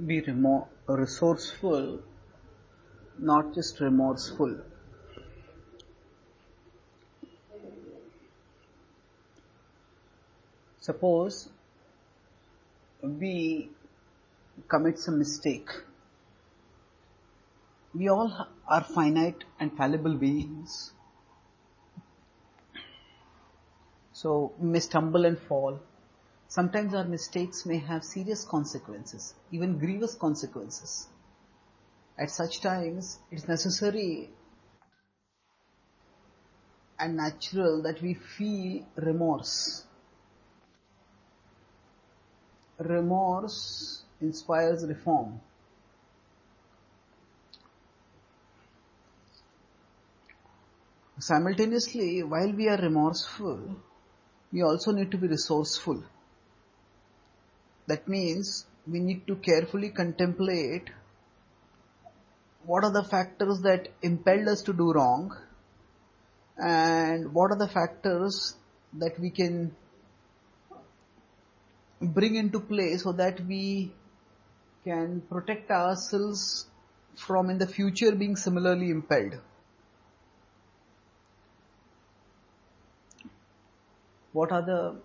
Be resourceful, not just remorseful. Suppose we commit some mistake. We all are finite and fallible beings. So we may stumble and fall. Sometimes our mistakes may have serious consequences, even grievous consequences. At such times, it is necessary and natural that we feel remorse. Remorse inspires reform. Simultaneously, while we are remorseful, we also need to be resourceful. That means we need to carefully contemplate what are the factors that impelled us to do wrong and what are the factors that we can bring into play so that we can protect ourselves from in the future being similarly impelled. What are the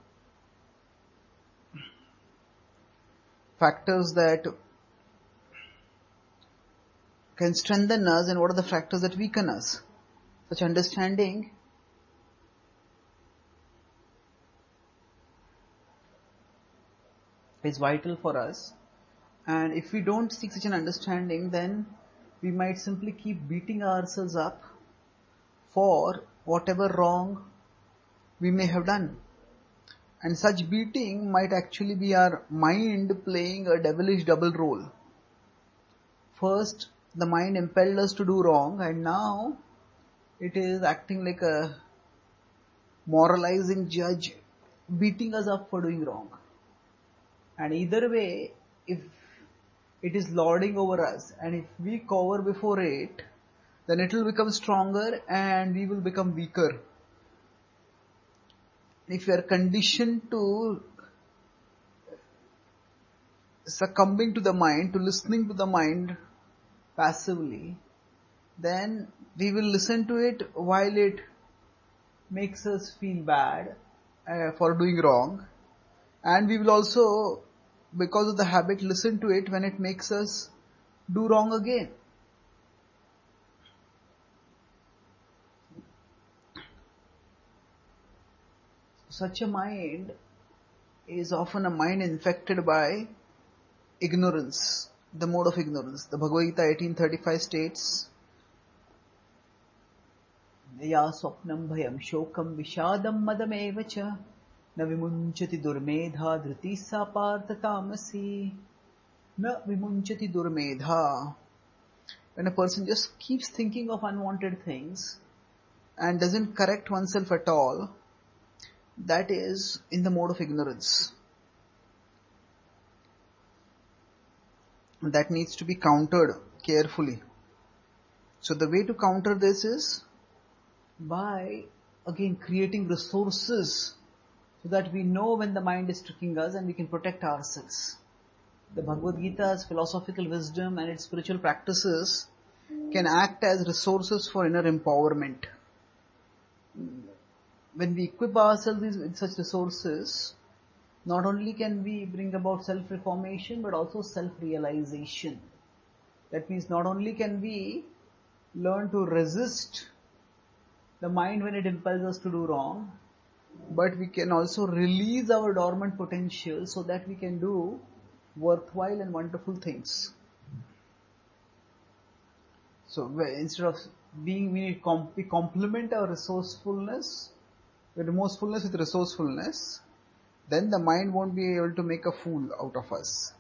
factors that can strengthen us and what are the factors that weaken us? Such understanding is vital for us, and if we don't seek such an understanding, then we might simply keep beating ourselves up for whatever wrong we may have done. And such beating might actually be our mind playing a devilish double role. First, the mind impelled us to do wrong, and now it is acting like a moralizing judge, beating us up for doing wrong. And either way, if it is lording over us, and if we cower before it, then it will become stronger and we will become weaker. If we are conditioned to succumbing to the mind, to listening to the mind passively, then we will listen to it while it makes us feel bad for doing wrong, and we will also, because of the habit, listen to it when it makes us do wrong again. Such a mind is often a mind infected by ignorance, the mode of ignorance. The Bhagavad Gita 18:35 states, Ya swapnam bhayam shokam vishadam madameva cha na vimunchati durmedha dhriti sa partha tamasi na vimunchati durmedha. When a person just keeps thinking of unwanted things and doesn't correct oneself at all, that is in the mode of ignorance. That needs to be countered carefully. So the way to counter this is by, again, creating resources so that we know when the mind is tricking us and we can protect ourselves. The Bhagavad Gita's philosophical wisdom and its spiritual practices can act as resources for inner empowerment. When we equip ourselves with such resources, not only can we bring about self-reformation but also self-realization. That means not only can we learn to resist the mind when it impels us to do wrong, but we can also release our dormant potential so that we can do worthwhile and wonderful things. So instead of we complement our remorsefulness with resourcefulness, then the mind won't be able to make a fool out of us.